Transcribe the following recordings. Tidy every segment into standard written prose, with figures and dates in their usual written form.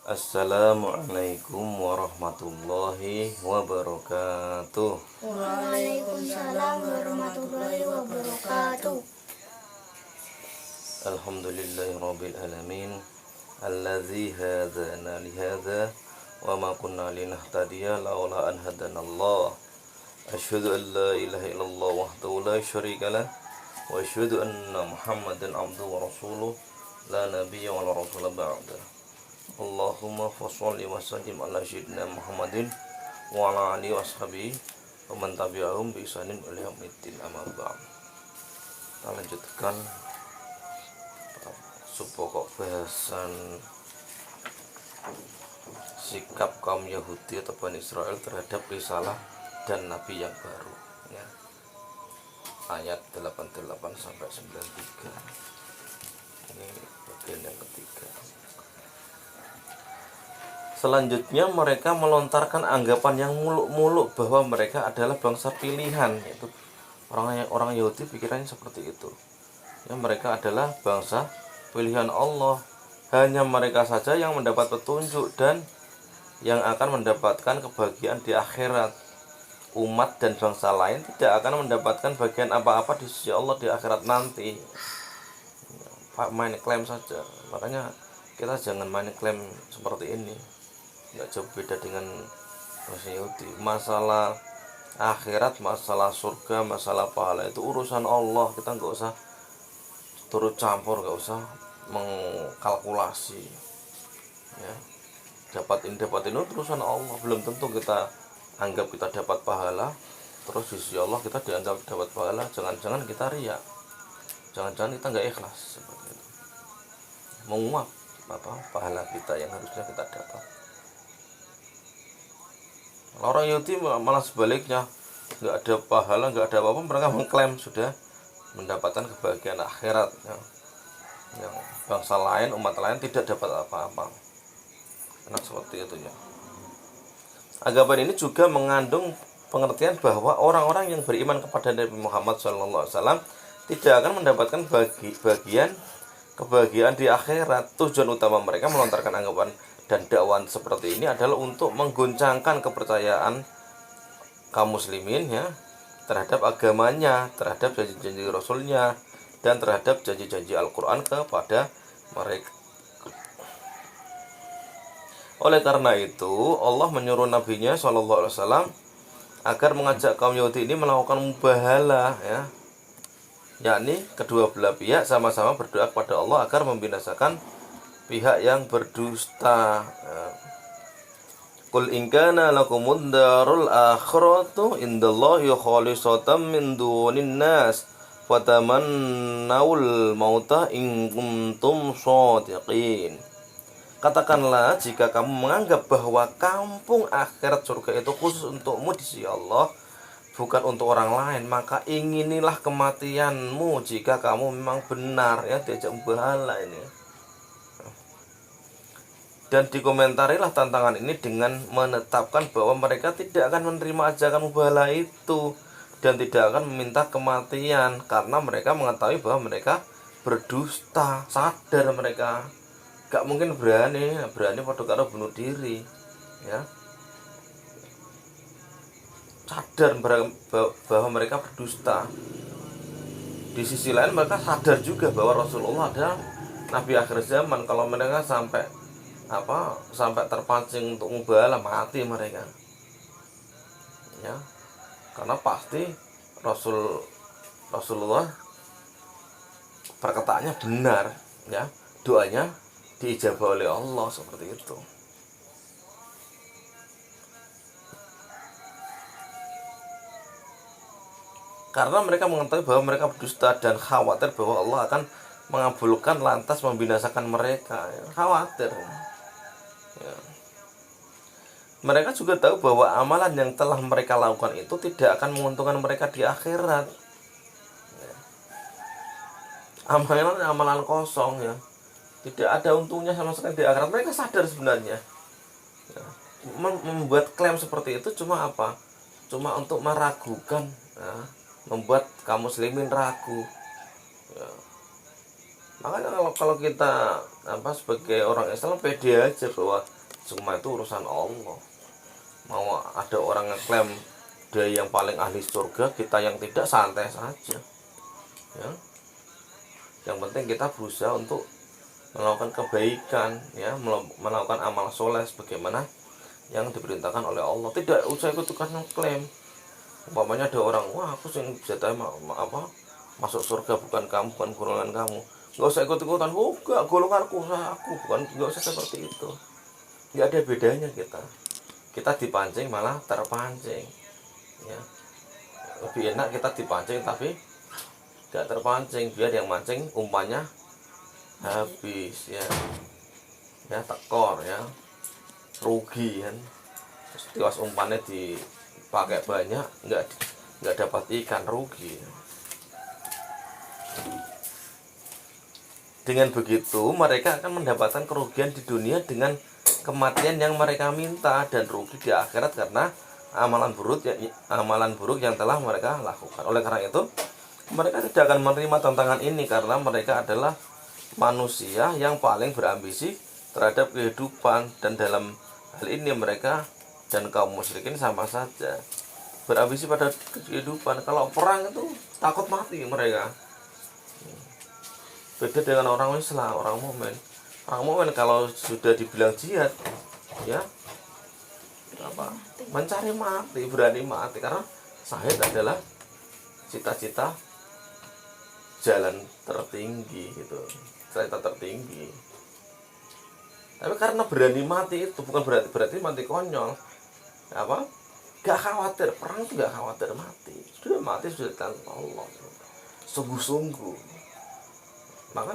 Assalamualaikum warahmatullahi wabarakatuh. Waalaikumsalam warahmatullahi wabarakatuh. Alhamdulillahirabbil alamin allazi hadana lihadza wa ma kunna linahtadiya laula an hadanallah. Asyhadu an la ilaha illallah wahdahu la syarikalah wa asyhadu anna Muhammadan abduhu wa rasuluh la nabiyya wa la rasula ba'da. Allahumma shalli wa sallim ala sayyidina Muhammadin wa ala alihi washabihi wa man tabi'ahum bi ihsanin ila yaumiddin, amma ba'd. Kita lanjutkan subpokok bahasan sikap kaum Yahudi atau Bani Israel terhadap risalah dan nabi yang baru ya. Ayat 88 sampai 93. Ini bagian yang ketiga. Selanjutnya mereka melontarkan anggapan yang muluk-muluk bahwa mereka adalah bangsa pilihan, yaitu orang Yahudi pikirannya seperti itu. Ya, mereka adalah bangsa pilihan Allah. Hanya mereka saja yang mendapat petunjuk dan yang akan mendapatkan kebahagiaan di akhirat. Umat dan bangsa lain tidak akan mendapatkan bagian apa-apa di sisi Allah di akhirat nanti. Main klaim saja. Makanya kita jangan main klaim seperti ini. Nggak jauh beda dengan bangsa Yahudi. Masalah akhirat, masalah surga, masalah pahala itu urusan Allah. Kita nggak usah turut campur, nggak usah mengkalkulasi ya. Dapat ini urusan Allah. Belum tentu kita anggap kita dapat pahala, terus di sisi Allah kita dianggap dapat pahala. Jangan-jangan kita riya, jangan-jangan kita nggak ikhlas seperti itu, menguap pahala kita yang harusnya kita dapat. Orang Yahudi malah sebaliknya, nggak ada pahala, nggak ada apa-apa, mereka mengklaim sudah mendapatkan kebahagiaan akhirat ya. Yang bangsa lain, umat lain tidak dapat apa-apa. Nah, seperti itu ya. Anggapan ini juga mengandung pengertian bahwa orang-orang yang beriman kepada Nabi Muhammad SAW tidak akan mendapatkan bagian kebahagiaan di akhirat. Tujuan utama mereka melontarkan anggapan dan dakwaan seperti ini adalah untuk menggoncangkan kepercayaan kaum muslimin ya terhadap agamanya, terhadap janji-janji Rasulnya, dan terhadap janji-janji Al-Quran kepada mereka. Oleh karena itu Allah menyuruh Nabi-Nya SAW agar mengajak kaum Yahudi ini melakukan mubahalah ya, yakni kedua belah pihak sama-sama berdoa kepada Allah agar membinasakan pihak yang berdusta. Qul in kana lakumud darul akhiratu indallahi khalisatan min dunin nas fatamannawul mauta in kuntum shadiqin. Katakanlah, jika kamu menganggap bahwa kampung akhirat surga itu khusus untukmu di sisi Allah, bukan untuk orang lain, maka inginilah kematianmu jika kamu memang benar ya diajak mubahalah ini. Dan dikomentarilah tantangan ini dengan menetapkan bahwa mereka tidak akan menerima ajakan mubahalah itu dan tidak akan meminta kematian karena mereka mengetahui bahwa mereka berdusta. Sadar mereka gak mungkin berani pada karo bunuh diri ya. Sadar bahwa mereka berdusta. Di sisi lain mereka sadar juga bahwa Rasulullah adalah nabi akhir zaman. Kalau mereka sampai terpancing untuk mubahalah, mati mereka ya, karena pasti Rasulullah perkataannya benar ya, doanya diijabah oleh Allah seperti itu. Karena mereka mengetahui bahwa mereka berdusta dan khawatir bahwa Allah akan mengabulkan lantas membinasakan mereka ya, khawatir ya. Mereka juga tahu bahwa amalan yang telah mereka lakukan itu tidak akan menguntungkan mereka di akhirat ya. Amalan kosong ya, tidak ada untungnya sama sekali di akhirat. Mereka sadar sebenarnya ya. Membuat klaim seperti itu cuma untuk meragukan ya, membuat kaum muslimin ragu ya. Makanya kalau kita sebagai orang Islam pede aja bahwa semua itu urusan Allah. Mau ada orang ngeklaim dia yang paling ahli surga, kita yang tidak, santai saja. Ya. Yang penting kita berusaha untuk melakukan kebaikan, ya, melakukan amal soleh sebagaimana yang diperintahkan oleh Allah. Tidak usah ikut-ikutan ngeklaim. Umpamanya ada orang, wah aku sing bisa masuk surga bukan kamu, bukan golongan kamu. Nggak usah ikut-ikutan, oh enggak, golonganku, aku bukan, nggak usah seperti itu. Nggak ada bedanya kita dipancing malah terpancing, ya. Lebih enak kita dipancing tapi nggak terpancing, biar yang mancing umpannya habis, ya tekor, ya rugi kan. Terus tiwas umpannya dipakai banyak, nggak dapat ikan, rugi. Dengan begitu mereka akan mendapatkan kerugian di dunia dengan kematian yang mereka minta, dan rugi di akhirat karena amalan buruk yang telah mereka lakukan. Oleh karena itu mereka tidak akan menerima tantangan ini karena mereka adalah manusia yang paling berambisi terhadap kehidupan, dan dalam hal ini mereka dan kaum musyrikin sama saja berambisi pada kehidupan. Kalau perang itu takut mati mereka. Beda dengan orang Islam, orang mukmin. Orang mukmin kalau sudah dibilang jihad, ya mencari mati, berani mati, karena syahid adalah cita-cita jalan tertinggi gitu, cita tertinggi. Tapi karena berani mati itu bukan berarti mati konyol, gak khawatir perang itu, gak khawatir mati, sudah mati sudah tanpa Allah, sungguh-sungguh. Maka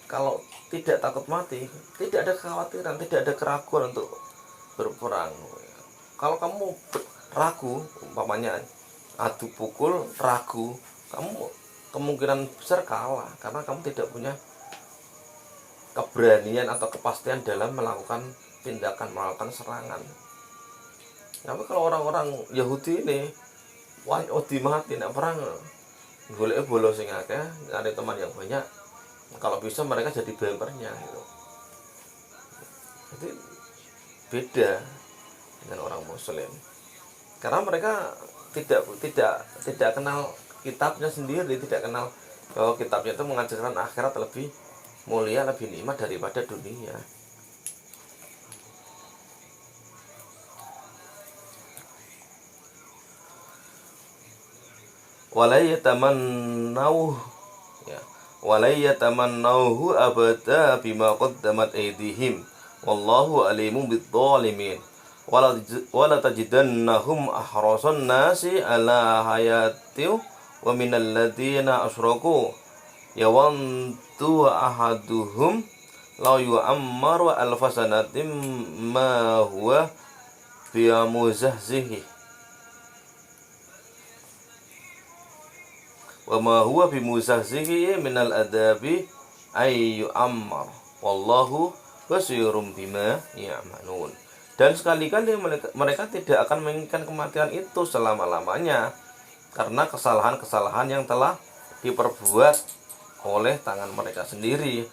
kalau tidak takut mati, tidak ada kekhawatiran, tidak ada keraguan untuk berperang. Kalau kamu ragu, umpamanya adu pukul ragu, kamu kemungkinan besar kalah karena kamu tidak punya keberanian atau kepastian dalam melakukan melakukan serangan. Tapi kalau orang-orang Yahudi ini wedi mati nak perang, golek bolos sing akeh, ada teman yang banyak, kalau bisa mereka jadi bempernya gitu. Jadi beda dengan orang muslim karena mereka tidak kenal kitabnya sendiri, tidak kenal bahwa kitabnya itu mengajarkan akhirat lebih mulia, lebih nikmat daripada dunia. Walayyatamannauhu abada bima qaddamat aydihim wallahu alimun bidzalimin wala tajidannahum ahrasan nasi ala hayati wa minal ladina asyraku yawantu ahaduhum law yu'ammaru alfasanatim ma huwa bimuzahzihi wa ma huwa bimuzahzihi minal adabi ay yu'ammar wallahu basirum bima ya'malun. Dan sekali-kali mereka tidak akan menginginkan kematian itu selama-lamanya karena kesalahan-kesalahan yang telah diperbuat oleh tangan mereka sendiri,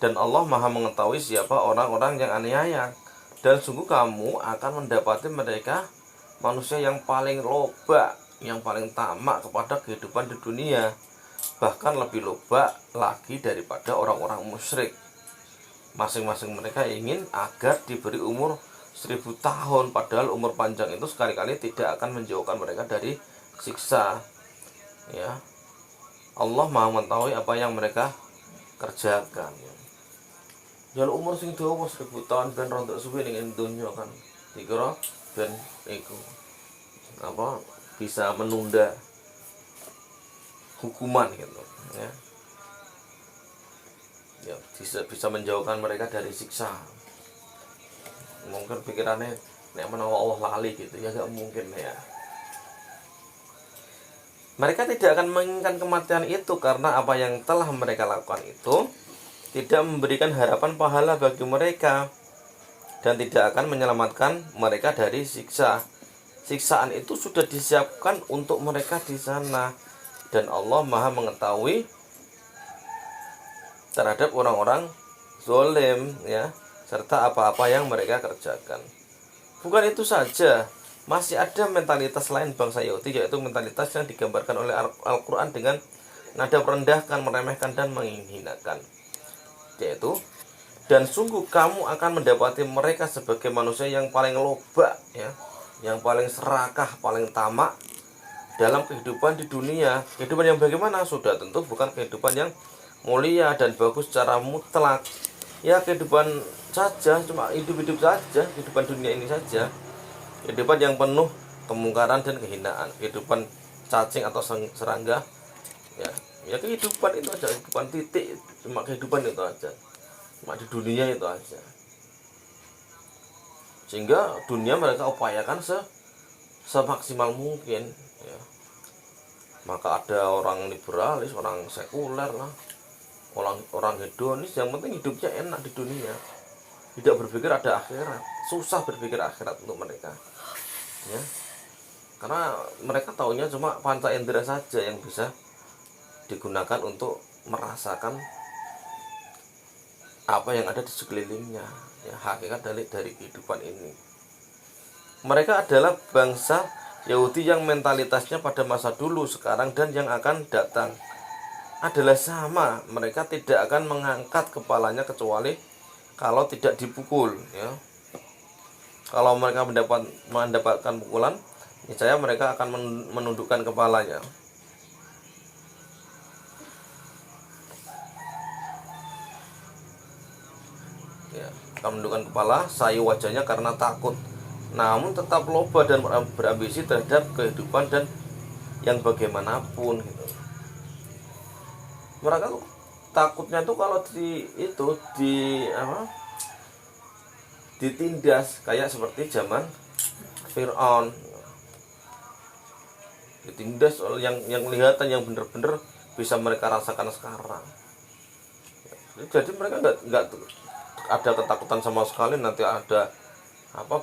dan Allah Maha mengetahui siapa orang-orang yang aniaya. Dan sungguh kamu akan mendapati mereka manusia yang paling loba, yang paling tamak kepada kehidupan di dunia, bahkan lebih loba lagi daripada orang-orang musyrik. Masing-masing mereka ingin agar diberi umur 1000 tahun, padahal umur panjang itu sekali-kali tidak akan menjauhkan mereka dari siksa. Ya, Allah Maha mengetahui apa yang mereka kerjakan. Jual umur sing dawa 1000 tahun ben rontok suwe ning donya kan. Dikira ben iku bisa menunda hukuman gitu, ya. Ya, bisa menjauhkan mereka dari siksa. Mungkin pikirannya nek menawa Allah lali gitu, ya gak mungkin ya. Mereka tidak akan menginginkan kematian itu karena apa yang telah mereka lakukan itu tidak memberikan harapan pahala bagi mereka dan tidak akan menyelamatkan mereka dari siksa. Siksaan itu sudah disiapkan untuk mereka di sana, dan Allah Maha mengetahui terhadap orang-orang zalim, ya, serta apa-apa yang mereka kerjakan. Bukan itu saja, masih ada mentalitas lain bangsa Yahudi, yaitu mentalitas yang digambarkan oleh Al-Quran dengan nada merendahkan, meremehkan, dan menghinakan, yaitu, dan sungguh kamu akan mendapati mereka sebagai manusia yang paling loba, ya, yang paling serakah, paling tamak dalam kehidupan di dunia. Kehidupan yang bagaimana? Sudah tentu bukan kehidupan yang mulia dan bagus secara mutlak, ya, kehidupan saja, cuma hidup-hidup saja, kehidupan dunia ini saja, kehidupan yang penuh kemungkaran dan kehinaan, kehidupan cacing atau serangga, ya, ya, kehidupan itu aja, kehidupan titik, cuma kehidupan itu aja, cuma di dunia itu aja. Sehingga dunia mereka upayakan semaksimal mungkin, ya. Maka ada orang liberalis, orang sekuler lah, orang hedonis, yang penting hidupnya enak di dunia, tidak berpikir ada akhirat, susah berpikir akhirat untuk mereka, ya, karena mereka taunya cuma panca indera saja yang bisa digunakan untuk merasakan apa yang ada di sekelilingnya, ya, hakikat dari kehidupan ini. Mereka adalah bangsa Yahudi yang mentalitasnya pada masa dulu, sekarang, dan yang akan datang adalah sama. Mereka tidak akan mengangkat kepalanya kecuali kalau tidak dipukul, ya. Kalau mereka mendapatkan pukulan, niscaya mereka akan menundukkan kepalanya. Ya, akan menundukkan kepala, sayu wajahnya karena takut, namun tetap loba dan berambisi terhadap kehidupan dan yang bagaimanapun, gitu. Mereka tuh takutnya tuh kalau ditindas kayak seperti zaman Fir'aun, ditindas oleh yang kelihatan, yang benar-benar bisa mereka rasakan sekarang. Jadi mereka nggak ada ketakutan sama sekali nanti ada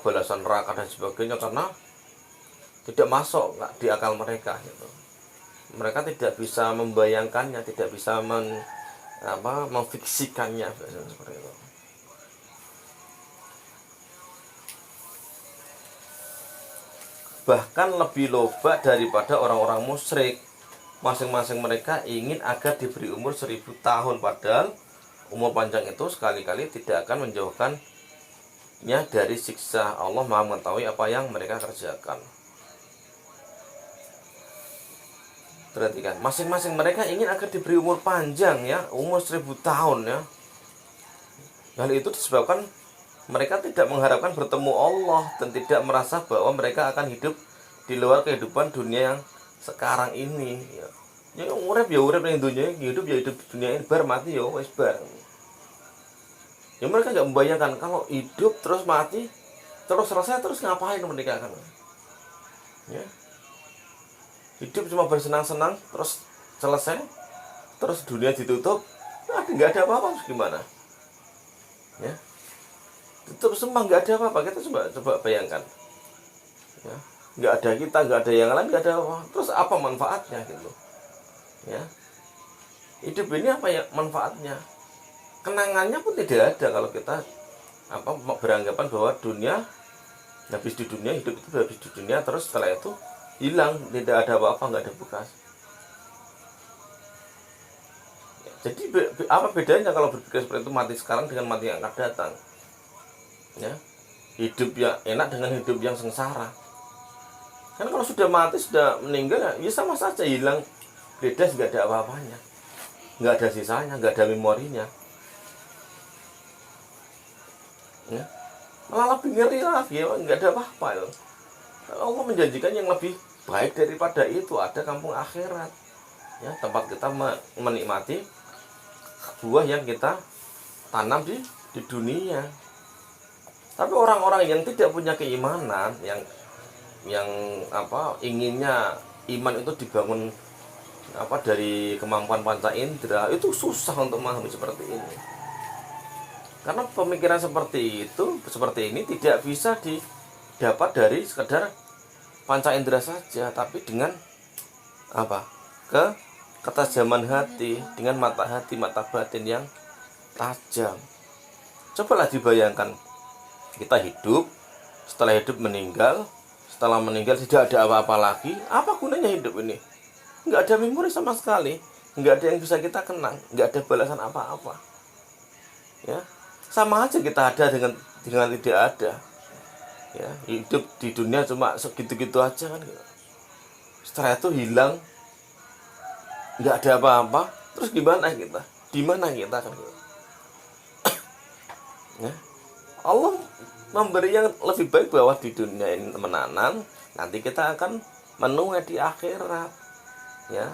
balasan neraka dan sebagainya, karena tidak masuk di akal mereka, gitu. Mereka tidak bisa membayangkannya, tidak bisa memfiksikannya, seperti itu. Bahkan lebih loba daripada orang-orang musyrik. Masing-masing mereka ingin agar diberi umur 1000 tahun, padahal umur panjang itu sekali-kali tidak akan menjauhkannya dari siksa. Allah Maha mengetahui apa yang mereka kerjakan. Perhatikan, masing-masing mereka ingin agar diberi umur panjang, ya, umur 1000 tahun, ya. Hal itu disebabkan mereka tidak mengharapkan bertemu Allah dan tidak merasa bahwa mereka akan hidup di luar kehidupan dunia yang sekarang ini, ya. Ya, urip ning dunia, hidup di dunia ini, bar mati ya wis bar. Ya, mereka nggak membayangkan kalau hidup terus mati terus selesai, terus ngapain mereka kan, ya. Hidup cuma bersenang-senang terus selesai, terus dunia ditutup, nggak ada apa-apa, gimana, ya. Tutup semua, nggak ada apa-apa. Kita coba bayangkan, ya, nggak ada kita, nggak ada yang lain, nggak ada apa, terus apa manfaatnya, gitu, ya. Hidup ini apa ya manfaatnya? Kenangannya pun tidak ada kalau kita beranggapan bahwa dunia habis di dunia, hidup itu habis di dunia, terus setelah itu hilang, tidak ada apa-apa, nggak ada bekas. Jadi apa bedanya kalau berpikir seperti itu, mati sekarang dengan mati yang akan datang, ya. Hidup yang enak dengan hidup yang sengsara. Kan kalau sudah mati, sudah meninggal, ya sama saja, hilang, bebas, nggak ada apa-apanya, nggak ada sisanya, nggak ada memorinya, ya. Malah lebih ngeri lagi, ya, nggak ada apa-apa, ya. Allah menjanjikan yang lebih baik daripada itu, ada kampung akhirat, ya, tempat kita menikmati buah yang kita tanam di dunia. Tapi orang-orang yang tidak punya keimanan, yang inginnya iman itu dibangun dari kemampuan panca indera, itu susah untuk memahami seperti ini. Karena pemikiran seperti ini tidak bisa didapat dari sekedar panca indera saja, tapi dengan ketajaman hati, dengan mata hati, mata batin yang tajam. Cobalah dibayangkan, kita hidup, setelah hidup meninggal, setelah meninggal tidak ada apa-apa lagi. Apa gunanya hidup ini? Nggak ada memori sama sekali, nggak ada yang bisa kita kenang, nggak ada balasan apa-apa. Ya, sama aja kita ada dengan tidak ada. Ya, hidup di dunia cuma segitu-gitu aja kan. Setelah itu hilang, nggak ada apa-apa. Terus gimana kita? Di mana kita kan? Ya, Allah memberi yang lebih baik bahwa di dunia ini menanam, nanti kita akan menuai di akhirat. Ya,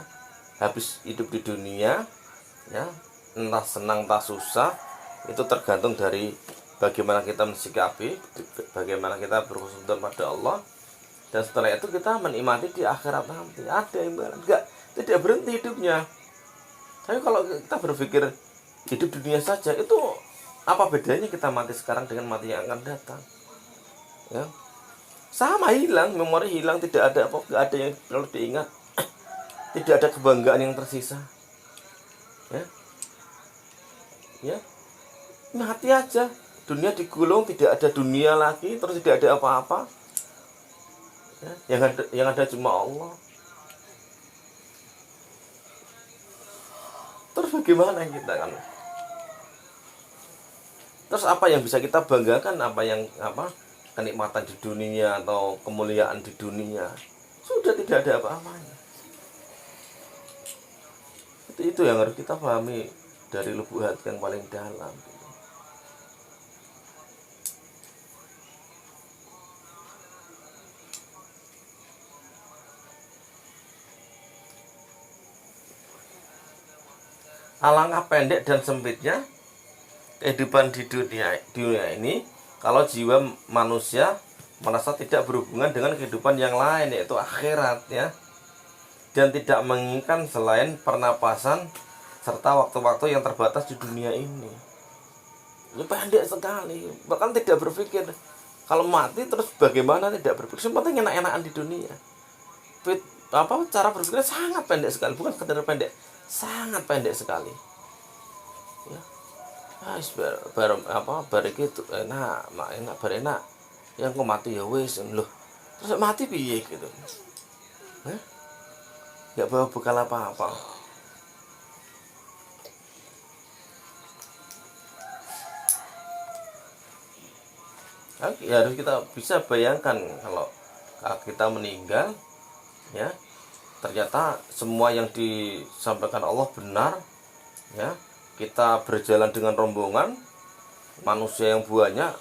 habis hidup di dunia, ya, entah senang entah susah, itu tergantung dari bagaimana kita mensikapi, bagaimana kita berkhusnudon pada Allah. Dan setelah itu kita menikmati di akhirat nanti. Ada yang tidak berhenti hidupnya. Tapi kalau kita berpikir hidup di dunia saja, itu apa bedanya kita mati sekarang dengan mati yang akan datang? Ya, sama, hilang, memori hilang, tidak ada apa, tidak ada yang perlu diingat, tidak ada kebanggaan yang tersisa. Ya, mati aja, dunia digulung, tidak ada dunia lagi, terus tidak ada apa-apa. Ya, yang ada cuma Allah. Terus bagaimana kita kan? Terus apa yang bisa kita banggakan? Kenikmatan di dunia atau kemuliaan di dunia? Sudah tidak ada apa-apanya. Itu yang harus kita pahami dari lubuk hati yang paling dalam. Alangkah pendek dan sempitnya kehidupan di dunia ini kalau jiwa manusia merasa tidak berhubungan dengan kehidupan yang lain, yaitu akhirat, ya, dan tidak menginginkan selain pernapasan serta waktu-waktu yang terbatas di dunia ini. Ini pendek sekali, bahkan tidak berpikir kalau mati terus bagaimana, tidak berpikir, penting enak-enakan di dunia. Cara berpikirnya sangat pendek sekali, bukan sekedar pendek, sangat pendek sekali. Ya, bareng gitu enak yang kok mati ya wis loh, terus mati piye gitu, nggak bawa bekal apa-apa. Ya, harus kita bisa bayangkan kalau kita meninggal, ya, ternyata semua yang disampaikan Allah benar, ya, kita berjalan dengan rombongan manusia yang banyak,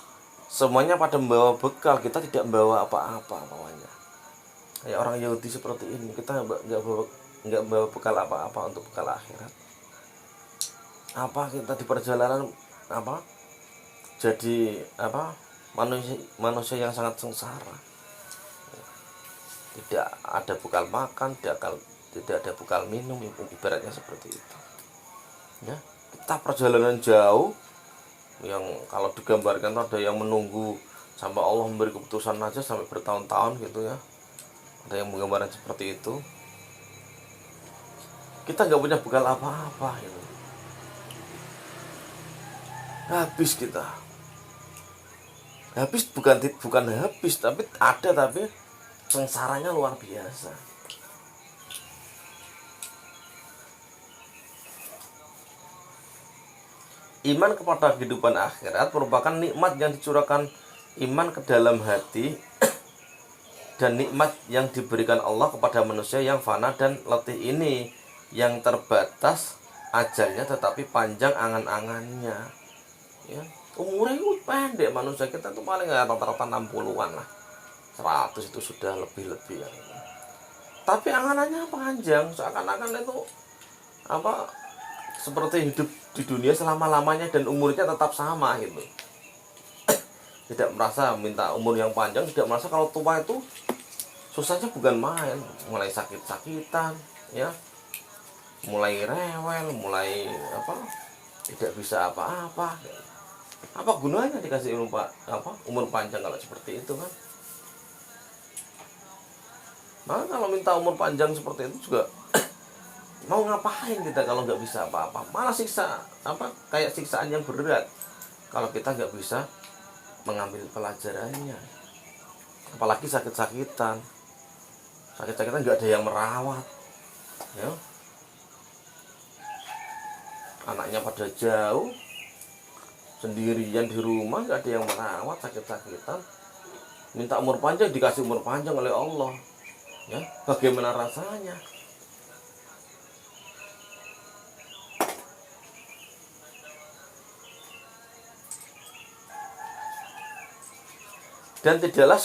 semuanya pada membawa bekal, kita tidak membawa apa-apa namanya. Kayak orang Yahudi seperti ini, kita nggak bawa bekal apa-apa untuk bekal akhirat. Apa kita di perjalanan jadi manusia yang sangat sengsara. Tidak ada bekal makan, tidak ada bekal minum, ibaratnya seperti itu. Ya, kita perjalanan jauh yang kalau digambarkan ada yang menunggu sampai Allah memberi keputusan aja sampai bertahun-tahun gitu, ya. Ada yang menggambarkan seperti itu. Kita nggak punya bekal apa-apa gitu. Habis kita. Habis bukan habis, tapi sengsaranya luar biasa. Iman kepada kehidupan akhirat merupakan nikmat yang dicurahkan iman ke dalam hati dan nikmat yang diberikan Allah kepada manusia yang fana dan letih ini, yang terbatas ajalnya tetapi panjang angan-angannya. Ya, umurnya itu pendek, manusia kita tuh paling rata-rata 60-an lah, 100 itu sudah lebih-lebih, ya. Tapi anganannya panjang, seakan-akan itu seperti hidup di dunia selama-lamanya dan umurnya tetap sama gitu. Tidak merasa minta umur yang panjang, tidak merasa kalau tua itu susahnya bukan main, mulai sakit-sakitan, ya, mulai rewel, mulai tidak bisa apa-apa. Apa gunanya dikasih umur panjang kalau seperti itu kan? Nah, kalau minta umur panjang seperti itu juga Mau ngapain kita kalau nggak bisa apa-apa? Malah siksa apa kayak siksaan yang berat kalau kita nggak bisa mengambil pelajarannya. Apalagi sakit-sakitan nggak ada yang merawat, ya. Anaknya pada jauh, sendirian di rumah, nggak ada yang merawat, sakit-sakitan, minta umur panjang, dikasih umur panjang oleh Allah, ya. Bagaimana rasanya? Dan tidaklah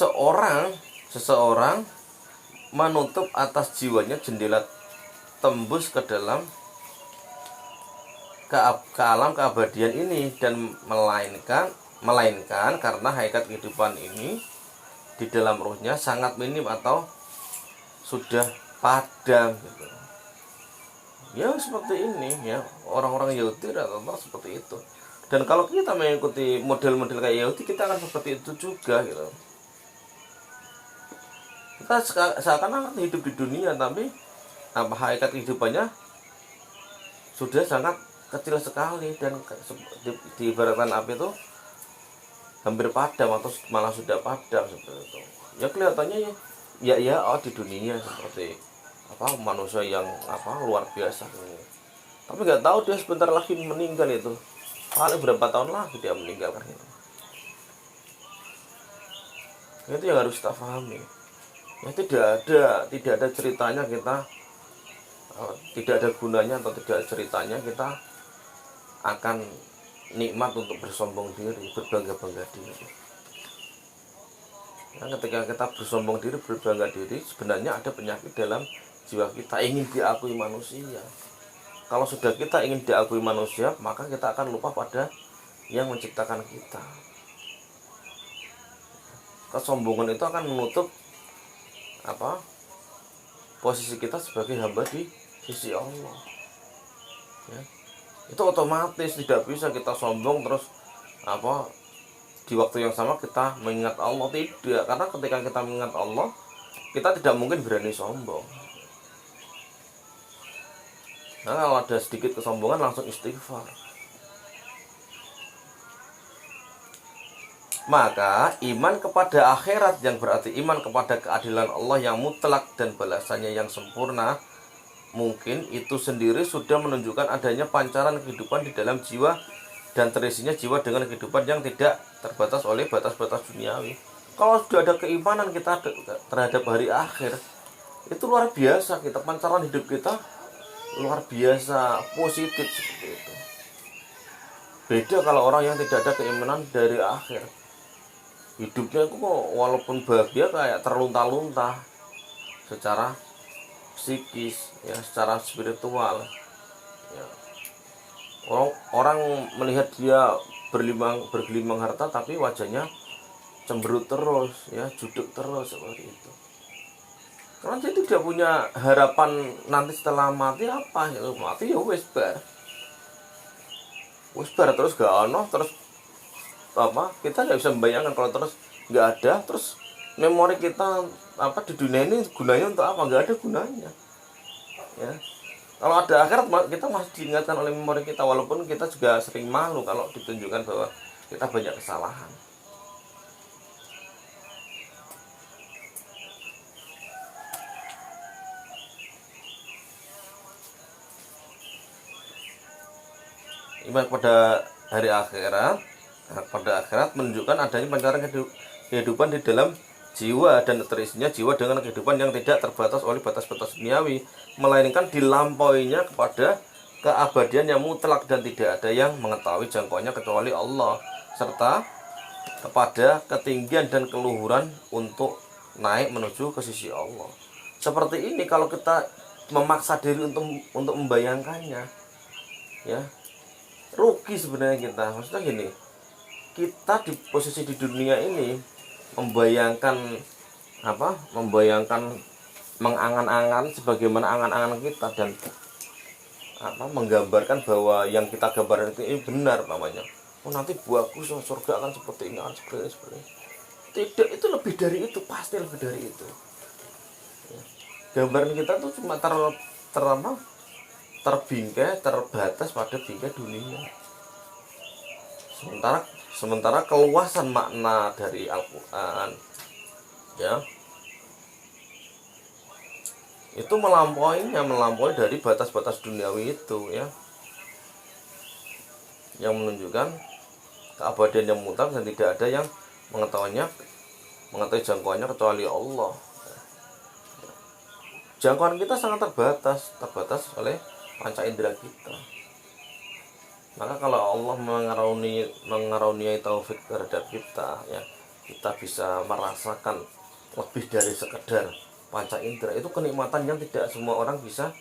seseorang menutup atas jiwanya jendela tembus ke dalam ke alam keabadian ini, dan melainkan karena hakikat kehidupan ini di dalam ruhnya sangat minim atau sudah padam gitu. Ya seperti ini ya, orang-orang Yahudi rata-rata seperti itu. Dan kalau kita mengikuti model-model kayak Yahudi, kita akan seperti itu juga gitu. Kita seakan-akan hidup di dunia, tapi apa hakikat kehidupannya sudah sangat kecil sekali, dan diibaratkan api itu hampir padam atau malah sudah padam seperti itu. Ya kelihatannya di dunia seperti apa manusia yang apa luar biasa ini. Tapi nggak tahu dia sebentar lagi meninggal itu. Paling berapa tahun lagi dia meninggalkan itu. Itu yang harus kita pahami. Ya tidak ada ceritanya kita, tidak ada gunanya atau tidak ada ceritanya kita akan nikmat untuk bersombong diri, berbangga-bangga diri. Nah, ketika kita bersombong diri, berbangga diri, sebenarnya ada penyakit dalam jiwa kita, ingin diakui manusia. Kalau sudah kita ingin diakui manusia, maka kita akan lupa pada yang menciptakan kita. Kesombongan itu akan menutup apa posisi kita sebagai hamba di sisi Allah, ya. Itu otomatis tidak bisa kita sombong terus apa di waktu yang sama kita mengingat Allah, tidak. Karena ketika kita mengingat Allah, kita tidak mungkin berani sombong. Nah, kalau ada sedikit kesombongan langsung istighfar. Maka iman kepada akhirat, yang berarti iman kepada keadilan Allah yang mutlak dan balasannya yang sempurna, mungkin itu sendiri sudah menunjukkan adanya pancaran kehidupan di dalam jiwa dan terisinya jiwa dengan kehidupan yang tidak terbatas oleh batas-batas duniawi. Kalau sudah ada keimanan kita terhadap hari akhir, itu luar biasa, kita pancaran hidup kita luar biasa positif seperti itu. Beda kalau orang yang tidak ada keimanan dari akhir, hidupnya itu kok walaupun bahagia kayak terlunta-lunta secara psikis, ya, secara spiritual, ya. Orang melihat dia bergelimang harta, tapi wajahnya cemberut terus, ya, judek terus seperti itu. Karena dia tidak punya harapan nanti setelah mati apa, ya mati ya wes bar terus gak ono, terus apa kita nggak bisa membayangkan kalau terus nggak ada, terus memori kita apa di dunia ini gunanya untuk apa? Nggak ada gunanya, ya. Kalau ada akhirat kita masih diingatkan oleh memori kita, walaupun kita juga sering malu kalau ditunjukkan bahwa kita banyak kesalahan. Iman pada hari akhirat, pada akhirat menunjukkan adanya pancaran kehidupan di dalam jiwa dan terisinya jiwa dengan kehidupan yang tidak terbatas oleh batas-batas duniawi, melainkan dilampauinya kepada keabadian yang mutlak dan tidak ada yang mengetahui jangkauannya kecuali Allah, serta kepada ketinggian dan keluhuran untuk naik menuju ke sisi Allah. Seperti ini kalau kita memaksa diri untuk membayangkannya, ya rugi sebenarnya kita. Maksudnya gini, kita di posisi di dunia ini membayangkan mengangan-angan sebagaimana angan-angan kita, dan menggambarkan bahwa yang kita gambarkan itu ini benar namanya. Oh nanti bagus, surga akan seperti ini, akan seperti ini. Tidak, itu lebih dari itu, pasti lebih dari itu. Gambaran kita tuh cuma terbingkai, terbatas pada bingkai dunia. Sementara keluasan makna dari Al-Qur'an ya itu melampaui dari batas-batas duniawi itu ya, yang menunjukkan keabadian yang mutlak dan tidak ada yang mengetahui jangkauannya kecuali Allah. Jangkauan kita sangat terbatas oleh panca indera kita. Maka kalau Allah mengaruniai taufik terhadap kita ya, kita bisa merasakan lebih dari sekedar panca indera. Itu kenikmatan yang tidak semua orang bisa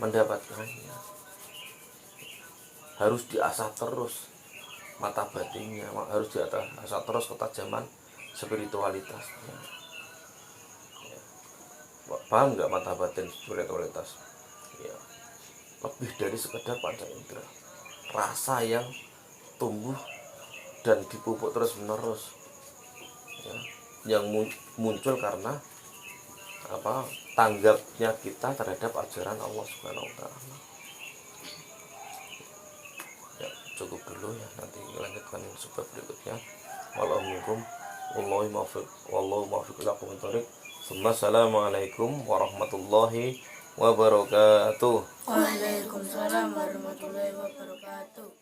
mendapatkannya. Harus diasah terus mata batinnya, harus diasah terus ketajaman spiritualitasnya. Paham nggak mata batin spiritualitas? Ya, lebih dari sekedar panca indera, rasa yang tumbuh dan dipupuk terus menerus ya, yang muncul karena tanggapnya kita terhadap ajaran Allah Subhanahu wa Ta'ala. Ya, cukup dulu ya, nanti lanjutkan sebab berikutnya. Wallahu muwaffiq ila aqwamit thoriq. Assalamualaikum warahmatullahi wabarakatuh. Waalaikumsalam warahmatullahi wabarakatuh.